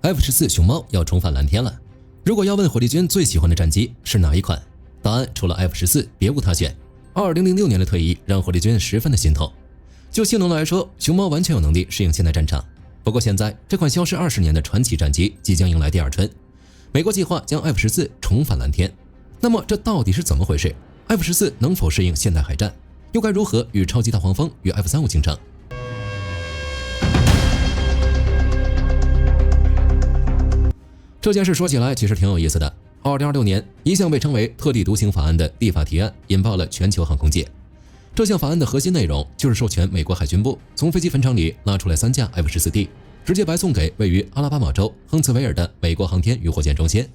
F-14熊猫要重返蓝天了。如果要问火力军最喜欢的战机是哪一款，答案除了 F-14别无他选。2006年的退役让火力军十分的心痛。就性能来说，熊猫完全有能力适应现代战场。不过现在这款消失20年的传奇战机即将迎来第二春，美国计划将 F-14重返蓝天。那么这到底是怎么回事？ F-14能否适应现代海战？又该如何与超级大黄蜂与 F-35竞争？这件事说起来其实挺有意思的。2026年，一项被称为特立独行法案的立法提案引爆了全球航空界。这项法案的核心内容就是授权美国海军部从飞机坟场里拉出来3架 F-14D， 直接白送给位于阿拉巴马州亨茨维尔的美国航天与火箭中心，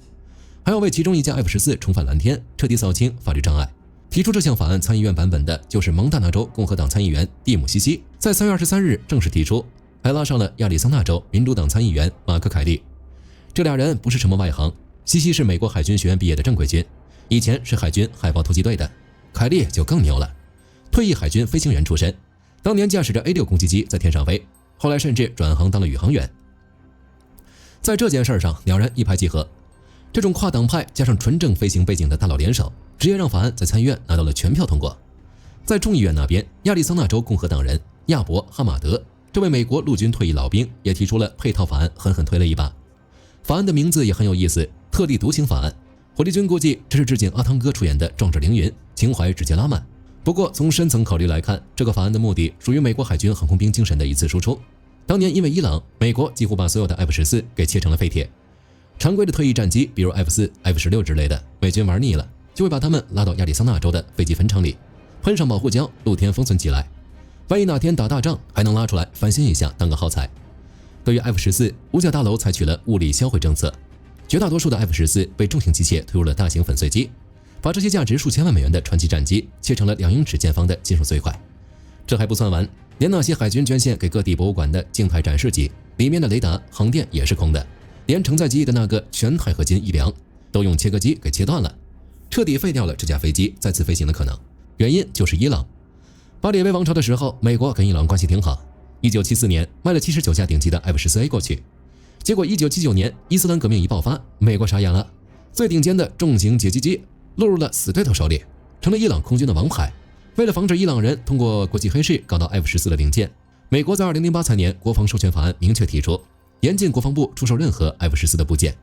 还要为其中1架 F-14重返蓝天彻底扫清法律障碍。提出这项法案参议院版本的就是蒙大拿州共和党参议员蒂姆·西西，在3月23日正式提出，还拉上了亚利桑那州民主党参议员马克·凯利。这俩人不是什么外行，西西是美国海军学院毕业的正规军，以前是海军海豹突击队的。凯利就更牛了，退役海军飞行员出身，当年驾驶着 A6 攻击机在天上飞，后来甚至转行当了宇航员。在这件事上，两人一拍即合，这种跨党派加上纯正飞行背景的大佬联手，直接让法案在参议院拿到了全票通过。在众议院那边，亚利桑那州共和党人亚伯·哈马德这位美国陆军退役老兵也提出了配套法案，狠狠推了一把。法案的名字也很有意思，特立独行法案。火力军估计这是致敬阿汤哥出演的《壮志凌云》，情怀直接拉满。不过从深层考虑来看，这个法案的目的属于美国海军航空兵精神的一次输出。当年因为伊朗，美国几乎把所有的 F-14给切成了废铁。常规的退役战机，比如 F-4、F-16之类的，美军玩腻了，就会把他们拉到亚利桑那州的飞机坟场里，喷上保护胶，露天封存起来。万一哪天打大仗，还能拉出来翻新一下，当个耗材。对于 F-14，五角大楼采取了物理销毁政策，绝大多数的 F-14被重型机械推入了大型粉碎机，把这些价值数千万美元的传奇战机切成了2英尺见方的金属碎块。这还不算完，连那些海军捐献给各地博物馆的静态展示机，里面的雷达、航电也是空的，连承载机的那个全钛合金翼梁都用切割机给切断了，彻底废掉了这架飞机再次飞行的可能。原因就是伊朗。巴列维王朝的时候，美国跟伊朗关系挺好，1974年卖了79架顶级的 F-14A 过去，结果1979年伊斯兰革命一爆发，美国傻眼了，最顶尖的重型截击机落入了死对头手里，成了伊朗空军的王牌。为了防止伊朗人通过国际黑市搞到 F-14的零件，美国在2008财年国防授权法案明确提出，严禁国防部出售任何 F-14的部件，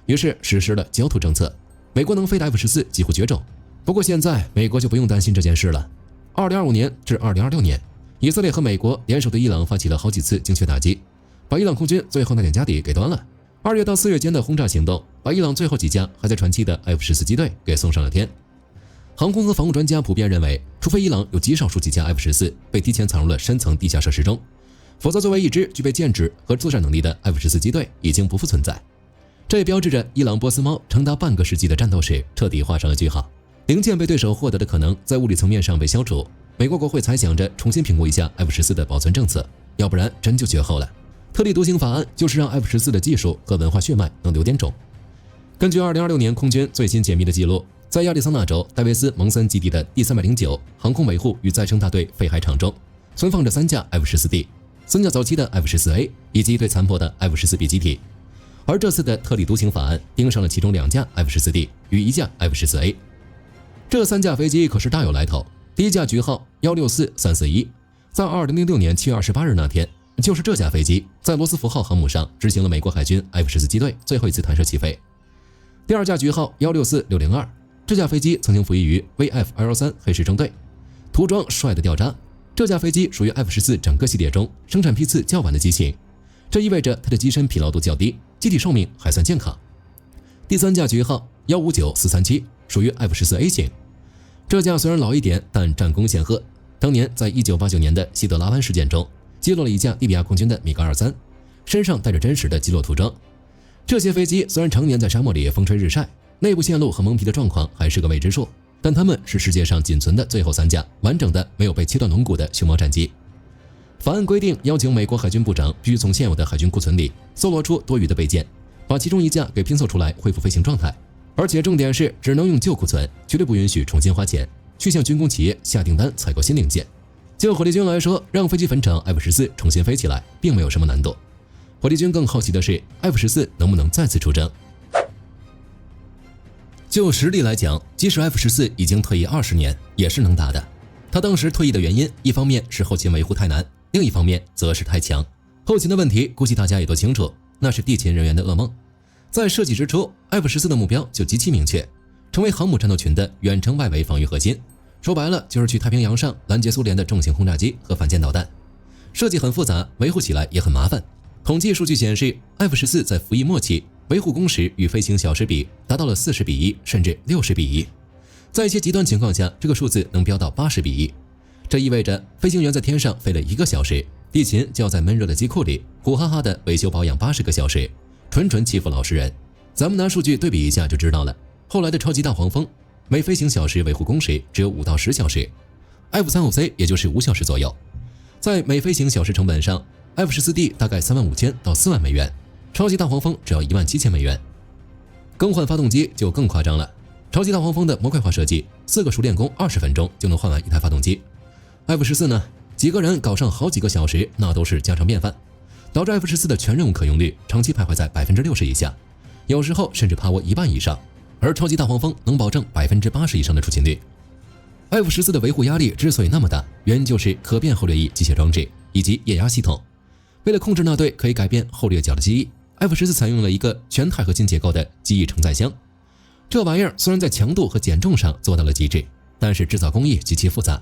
于是实施了焦土政策，美国能飞的 F-14几乎绝种。不过现在美国就不用担心这件事了。2025年至2026年，以色列和美国联手对伊朗发起了好几次精确打击，把伊朗空军最后那点家底给端了。2月到4月间的轰炸行动，把伊朗最后几架还在传奇的 F-14机队给送上了天。航空和防务专家普遍认为，除非伊朗有极少数几架 F-14被提前藏入了深层地下设施中，否则作为一支具备建制和作战能力的 F-14机队已经不复存在。这也标志着伊朗波斯猫长达半个世纪的战斗史彻底画上了句号。零件被对手获得的可能在物理层面上被消除，美国国会才想着重新评估一下 F-14的保存政策，要不然真就绝后了。特立独行法案就是让 F-14的技术和文化血脉能留点种。根据2026年空军最新解密的记录，在亚利桑那州戴维斯蒙森基地的第309航空维护与再生大队废骸场中，存放着3架 F-14D、3架早期的 F-14A 以及最残破的 F-14B 机体。而这次的特立独行法案盯上了其中2架 F-14D 与1架 F-14A。这3架飞机可是大有来头。第一架局号164341，在2006年7月28日那天，就是这架飞机在罗斯福号航母上执行了美国海军 F-14机队最后一次弹射起飞。第二架局号164602，这架飞机曾经服役于 VF-L3 黑市中队，涂装帅的掉渣。这架飞机属于 F-14整个系列中生产批次较晚的机型，这意味着它的机身疲劳度较低，机体寿命还算健康。第三架局号159437属于 F-14A 型，这架虽然老一点，但战功显赫。当年在1989年的西德拉湾事件中，击落了一架利比亚空军的米格23，身上带着真实的击落涂装。这些飞机虽然常年在沙漠里风吹日晒，内部线路和蒙皮的状况还是个未知数，但它们是世界上仅存的最后3架完整的没有被切断龙骨的熊猫战机。法案规定要求美国海军部长必须从现有的海军库存里搜罗出多余的备件，把其中1架给拼凑出来恢复飞行状态，而且重点是只能用旧库存，绝对不允许重新花钱去向军工企业下订单采购新零件。就火力军来说，让飞机坟场 F-14重新飞起来并没有什么难度。火力军更好奇的是 F14能不能再次出征。就实力来讲，即使 F14已经退役20年，也是能打的。他当时退役的原因，一方面是后勤维护太难，另一方面则是太强。后勤的问题，估计大家也都清楚，那是地勤人员的噩梦。在设计之初 ，F14的目标就极其明确，成为航母战斗群的远程外围防御核心。说白了，就是去太平洋上拦截苏联的重型轰炸机和反舰导弹。设计很复杂，维护起来也很麻烦。统计数据显示 ，F14在服役末期，维护工时与飞行小时比达到了40:1，甚至60:1。在一些极端情况下，这个数字能飙到80:1。这意味着飞行员在天上飞了1个小时，地勤就要在闷热的机库里苦哈哈的维修保养80个小时，纯欺负老实人。咱们拿数据对比一下就知道了。后来的超级大黄蜂，每飞行小时维护工时只有5到10小时 ，F35C 也就是5小时左右。在每飞行小时成本上 ，F14D 大概35000到4万美元，超级大黄蜂只要17000美元。更换发动机就更夸张了。超级大黄蜂的模块化设计，4个熟练工20分钟就能换完一台发动机。F14呢，几个人搞上好几个小时，那都是家常便饭，导致 F14的全任务可用率长期徘徊在60%以下，有时候甚至趴窝1半以上。而超级大黄蜂能保证80%以上的出勤率。F14的维护压力之所以那么大，原因就是可变后掠翼机械装置以及液压系统。为了控制那对可以改变后掠角的机翼 ，F14采用了一个全钛合金结构的机翼承载箱。这玩意儿虽然在强度和减重上做到了极致，但是制造工艺极其复杂，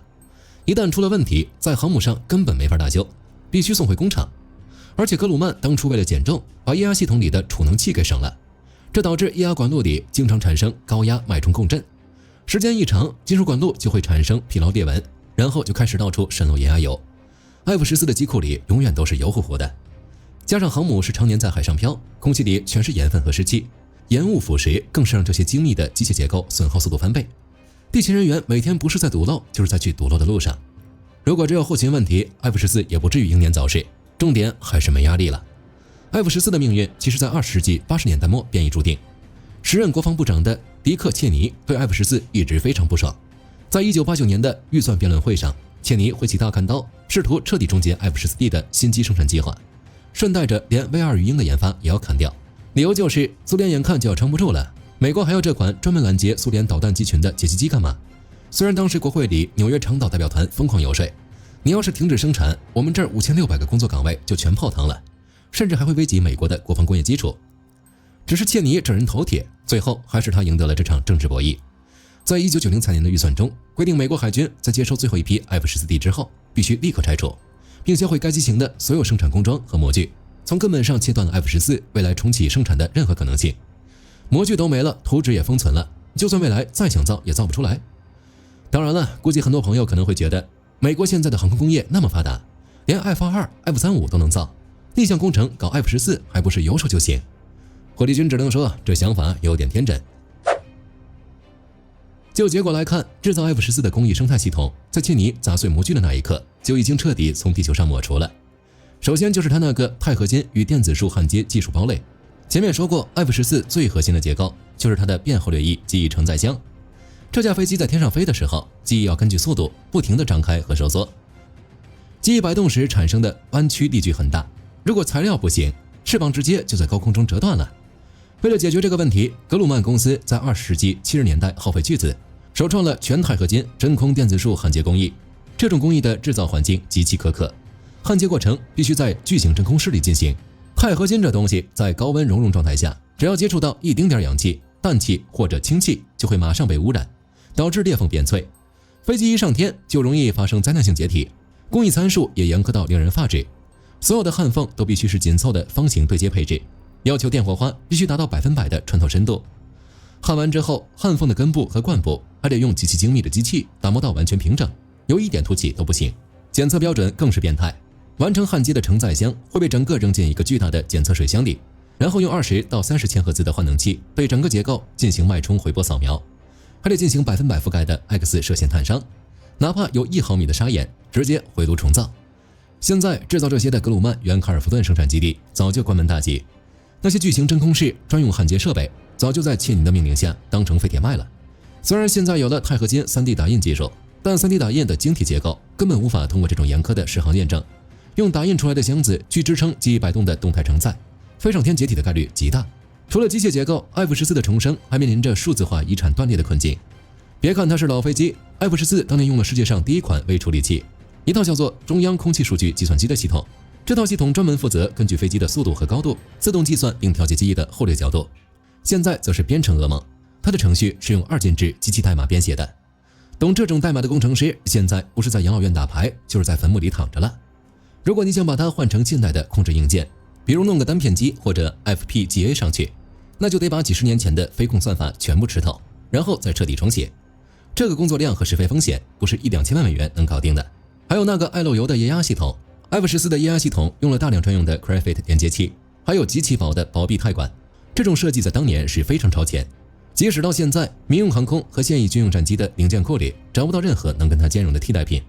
一旦出了问题，在航母上根本没法大修，必须送回工厂。而且格鲁曼当初为了减重，把液压系统里的储能器给省了，这导致液压管路里经常产生高压脉冲共振，时间一长，金属管路就会产生疲劳裂纹，然后就开始到处渗漏液压油。F14的机库里永远都是油乎乎的，加上航母是常年在海上漂，空气里全是盐分和湿气，盐雾腐蚀更是让这些精密的机械结构损耗速度翻倍。地勤人员每天不是在堵漏，就是在去堵漏的路上。如果只有后勤问题 ，F14也不至于英年早逝，重点还是没压力了。F14的命运其实在20世纪80年代末便已注定。时任国防部长的迪克·切尼对 F14一直非常不爽。在1989年的预算辩论会上，切尼挥起大砍刀，试图彻底终结 F14D 的新机生产计划，顺带着连 V2 鱼鹰的研发也要砍掉。理由就是苏联眼看就要撑不住了，美国还要这款专门拦截苏联导弹机群的截击机干嘛？虽然当时国会里纽约长岛代表团疯狂游说，你要是停止生产，我们这儿5600个工作岗位就全泡汤了，甚至还会危及美国的国防工业基础。只是切尼这人头铁，最后还是他赢得了这场政治博弈。在1990财年的预算中，规定美国海军在接收最后一批 F14D 之后，必须立刻拆除，并销毁该机型的所有生产工装和模具，从根本上切断了 F14未来重启生产的任何可能性。模具都没了，图纸也封存了，就算未来再想造也造不出来。当然了，估计很多朋友可能会觉得，美国现在的航空工业那么发达，连 F22、F35 都能造，逆向工程搞 F14还不是有手就行？火力军只能说这想法有点天真。就结果来看，制造 F14的工艺生态系统，在切尼砸碎模具的那一刻，就已经彻底从地球上抹除了。首先就是它那个钛合金与电子束焊接技术堡垒。前面说过 ，F14最核心的结构就是它的变后掠翼机翼承载箱。这架飞机在天上飞的时候，机翼要根据速度不停地张开和收缩，机翼摆动时产生的弯曲力矩很大，如果材料不行，翅膀直接就在高空中折断了。为了解决这个问题，格鲁曼公司在20世纪70年代耗费巨资，首创了全钛合金真空电子束焊接工艺。这种工艺的制造环境极其苛刻，焊接过程必须在巨型真空室里进行。钛合金这东西在高温熔融状态下，只要接触到一丁点氧气、氮气或者氢气，就会马上被污染，导致裂缝变脆。飞机一上天就容易发生灾难性解体，工艺参数也严苛到令人发指。所有的焊缝都必须是紧凑的方形对接配置，要求电火花必须达到100%的穿透深度。焊完之后，焊缝的根部和冠部还得用极其精密的机器打磨到完全平整，有一点凸起都不行。检测标准更是变态，完成焊接的承载箱会被整个扔进一个巨大的检测水箱里，然后用20到30千赫兹的换能器对整个结构进行脉冲回波扫描，还得进行100%覆盖的 X 射线探伤，哪怕有1毫米的沙眼，直接回炉重造。现在制造这些的格鲁曼原卡尔福顿生产基地早就关门大吉，那些巨型真空室专用焊接设备早就在切尼的命令下当成废铁卖了。虽然现在有了钛合金 3D 打印技术，但 3D 打印的晶体结构根本无法通过这种严苛的适航验证，用打印出来的箱子去支撑机翼摆动的动态承载，飞上天解体的概率极大。除了机械结构，F-14的重生还面临着数字化遗产断裂的困境。别看它是老飞机 ，F-14当年用了世界上第一款微处理器，一套叫做中央空气数据计算机的系统。这套系统专门负责根据飞机的速度和高度，自动计算并调节机翼的后掠角度。现在则是编程噩梦，它的程序是用2进制机器代码编写的。懂这种代码的工程师，现在不是在养老院打牌，就是在坟墓里躺着了。如果你想把它换成现代的控制硬件，比如弄个单片机或者 FPGA 上去，那就得把几十年前的飞控算法全部吃透，然后再彻底重写。这个工作量和试飞风险不是1-2千万美元能搞定的。还有那个爱漏油的液压系统 ，F-14的液压系统用了大量专用的 Crafit 连接器，还有极其薄的薄壁钛管。这种设计在当年是非常超前，即使到现在，民用航空和现役军用战机的零件库里找不到任何能跟它兼容的替代品。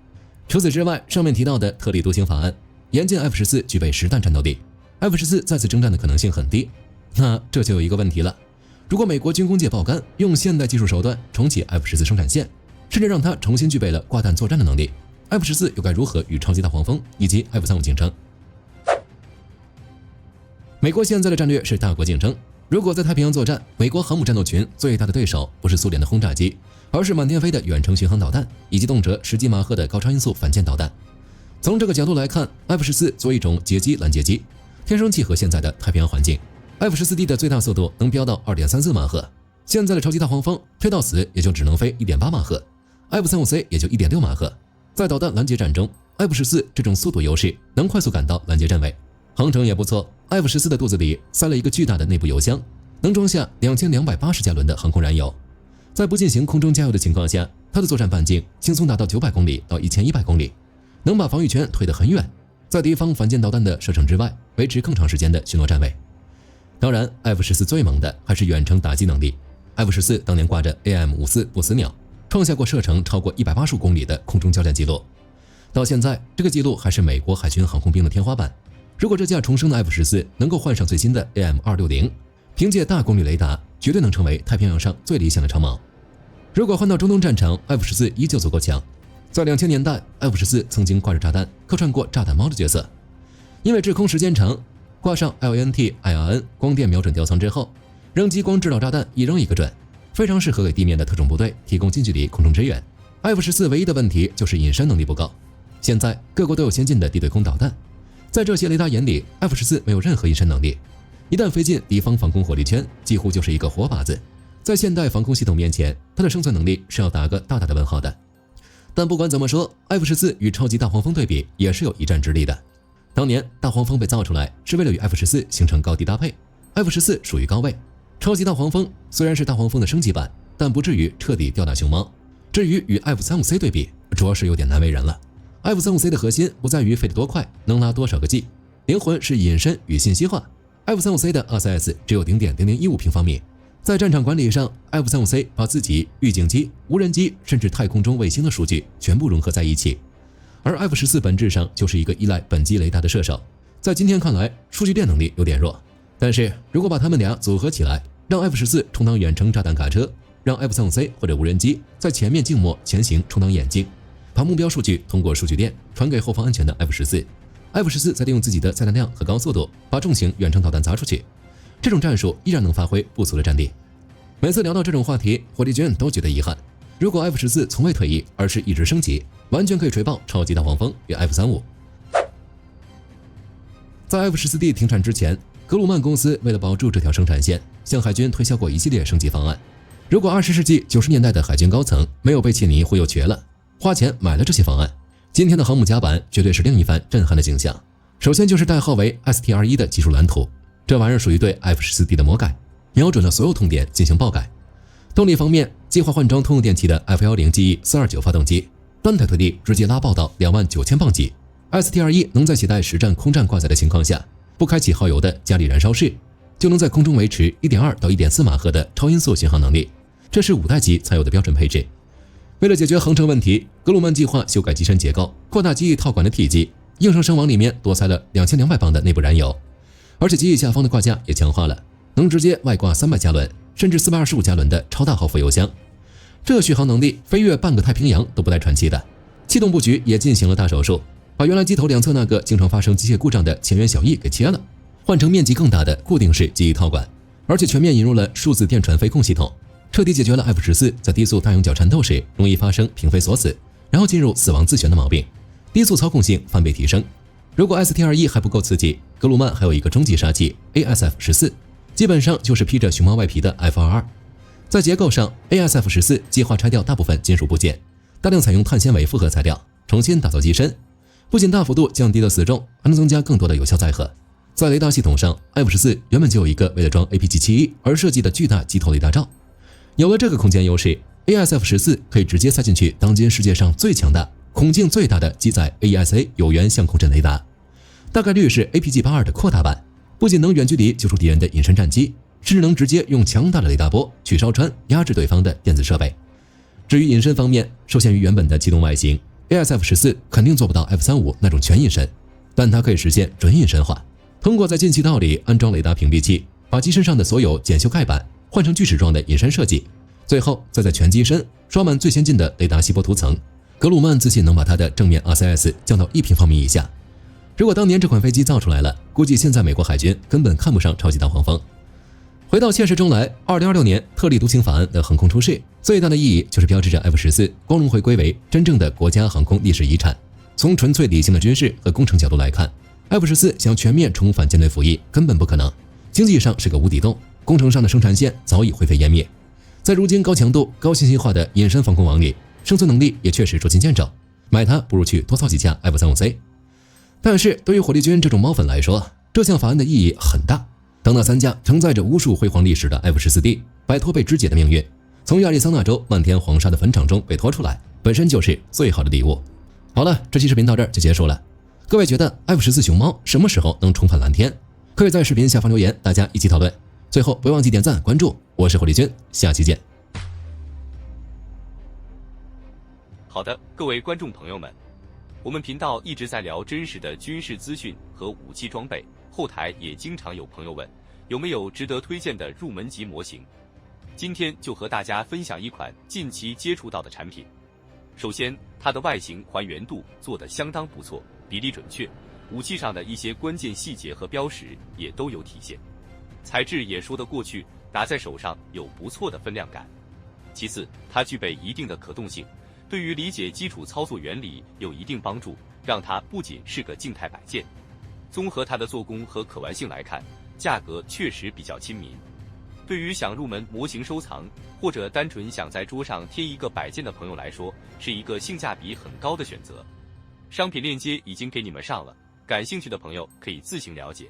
除此之外，上面提到的特立独行法案，严禁 F-14具备实弹战斗力 ，F-14再次征战的可能性很低。那这就有一个问题了，如果美国军工界爆肝，用现代技术手段重启 F-14生产线，甚至让它重新具备了挂弹作战的能力， F-14又该如何与超级大黄蜂以及 F-35竞争？美国现在的战略是大国竞争。如果在太平洋作战，美国航母战斗群最大的对手不是苏联的轰炸机，而是满天飞的远程巡航导弹，以及动辄10几马赫的高超音速反舰导弹。从这个角度来看， F-14作为一种截击拦截机，天生契合现在的太平洋环境。F-14D 的最大速度能飙到2.34马赫，现在的超级大黄蜂推到死也就只能飞1.8马赫， F-35C 也就1.6马赫。在导弹拦截战中， F-14这种速度优势能快速赶到拦截阵位，航程也不错。F-14的肚子里塞了一个巨大的内部油箱，能装下2280加仑的航空燃油。在不进行空中加油的情况下，它的作战半径轻松达到900公里到1100公里，能把防御圈推得很远，在敌方反舰导弹的射程之外维持更长时间的巡逻站位。当然 F-14 最猛的还是远程打击能力。 F-14 当年挂着 AIM-54 不死鸟，创下过射程超过185公里的空中交战记录。到现在，这个记录还是美国海军航空兵的天花板。如果这架重生的 F-14 能够换上最新的 AIM-260， 凭借大功率雷达，绝对能成为太平洋上最理想的长矛。如果换到中东战场， F-14 依旧足够强。在2000年代， F-14 曾经挂着炸弹客串过炸弹猫的角色，因为滞空时间长，挂上 LNT-IRN 光电瞄准吊舱之后，扔激光制导炸弹一扔一个准，非常适合给地面的特种部队提供近距离空中支援。 F-14 唯一的问题就是隐身能力不够。现在各国都有先进的地对空导弹，在这些雷达眼里， F-14 没有任何隐身能力，一旦飞进敌方防空火力圈，几乎就是一个活靶子。在现代防空系统面前，它的生存能力是要打个大大的问号的。但不管怎么说， F-14 与超级大黄蜂对比也是有一战之力的。当年大黄蜂被造出来是为了与 F-14 形成高低搭配， F-14 属于高位，超级大黄蜂虽然是大黄蜂的升级版，但不至于彻底吊打熊猫。至于与 F-35C 对比，主要是有点难为人了。F-35C 的核心不在于飞得多快，能拉多少个 G， 灵魂是隐身与信息化。F-35C 的 RCS 只有 0.0015 平方米。在战场管理上， F-35C 把自己预警机、无人机甚至太空中卫星的数据全部融合在一起，而 F-14 本质上就是一个依赖本机雷达的射手。在今天看来，数据链能力有点弱，但是如果把他们俩组合起来，让 F-14 充当远程炸弹卡车，让 F-35C 或者无人机在前面静默前行充当眼睛，把目标数据通过数据链传给后方安全的 F-14， 再利用自己的载弹量和高速度把重型远程导弹砸出去，这种战术依然能发挥不俗的战力。每次聊到这种话题，火力军都觉得遗憾。如果 F-14 从未退役，而是一直升级，完全可以锤爆超级大黄蜂与 F-35。在 F-14D 停产之前，格鲁曼公司为了保住这条生产线，向海军推销过一系列升级方案。如果20世纪90年代的海军高层没有被切尼忽悠瘸了，花钱买了这些方案，今天的航母甲板绝对是另一番震撼的景象。首先就是代号为 STR-1 的技术蓝图，这玩意儿属于对 F-14D 的魔改，瞄准了所有痛点进行爆改。动力方面，计划换装通用电气的 F-10GE429 发动机，单台推力直接拉爆到29000磅级。STR-1 能在携带实战空战挂载的情况下，不开启耗油的加力燃烧室，就能在空中维持 1.2 到 1.4 马赫的超音速巡航能力，这是5代机才有的标准配置。为了解决航程问题，格鲁曼计划修改机身结构，扩大机翼套管的体积，硬生生往里面多塞了2200磅的内部燃油，而且机翼下方的挂架也强化了，能直接外挂300加仑甚至425加仑的超大号副油箱。这续航能力飞越半个太平洋都不带喘气的。气动布局也进行了大手术，把原来机头两侧那个经常发生机械故障的前缘小翼给切了，换成面积更大的固定式记忆套管，而且全面引入了数字电传飞控系统，彻底解决了 F14在低速大용角战斗时容易发生平飞锁死，然后进入死亡自旋的毛病，低速操控性翻倍提升。如果 ST-21 还不够刺激，格鲁曼还有一个终极杀器 ASF-14， 基本上就是披着熊猫外皮的 F-22。在结构上 ，ASF-14 计划拆掉大部分金属部件，大量采用碳纤维复合材料，重新打造机身，不仅大幅度降低了死重，还能增加更多的有效载荷。在雷达系统上 ，F-14 原本就有一个为了装 APG-71而设计的巨大机头雷达罩，有了这个空间优势 ，ASF-14 可以直接塞进去当今世界上最强大、孔径最大的机载 AESA 有源相控阵雷达，大概率是 APG-82的扩大版，不仅能远距离救出敌人的隐身战机，甚至能直接用强大的雷达波去烧穿、压制对方的电子设备。至于隐身方面，受限于原本的机动外形 ，ASF-14 肯定做不到 F-35那种全隐身，但它可以实现准隐身化，通过在进气道里安装雷达屏蔽器，把机身上的所有检修盖板换成锯齿状的隐身设计，最后再在全机身刷满最先进的雷达锡箔涂层。格鲁曼自信能把它的正面 RCS 降到1平方米以下。如果当年这款飞机造出来了，估计现在美国海军根本看不上超级大黄蜂。回到现实中来，2026年特立独行法案的横空出世，最大的意义就是标志着 F-14光荣回归为真正的国家航空历史遗产。从纯粹理性的军事和工程角度来看， F-14想全面重返舰队服役根本不可能，经济上是个无底洞，工程上的生产线早已灰飞烟灭。在如今高强度、高信息化的隐身防空网里，生存能力也确实捉襟见肘，买它不如去多造几架 F-35C。但是对于火力军这种猫粉来说，这项法案的意义很大。当那3架承载着无数辉煌历史的 F-14D 摆脱被肢解的命运，从亚利桑那州漫天黄沙的坟场中被拖出来，本身就是最好的礼物。好了，这期视频到这儿就结束了。各位觉得 F-14熊猫什么时候能重返蓝天？可以在视频下方留言，大家一起讨论。最后不要忘记点赞关注，我是火力军，下期见。好的，各位观众朋友们，我们频道一直在聊真实的军事资讯和武器装备，后台也经常有朋友问，有没有值得推荐的入门级模型？今天就和大家分享一款近期接触到的产品。首先，它的外形还原度做得相当不错，比例准确，武器上的一些关键细节和标识也都有体现，材质也说得过去，拿在手上有不错的分量感。其次，它具备一定的可动性，对于理解基础操作原理有一定帮助，让它不仅是个静态摆件。综合它的做工和可玩性来看，价格确实比较亲民。对于想入门模型收藏，或者单纯想在桌上贴一个摆件的朋友来说，是一个性价比很高的选择。商品链接已经给你们上了，感兴趣的朋友可以自行了解。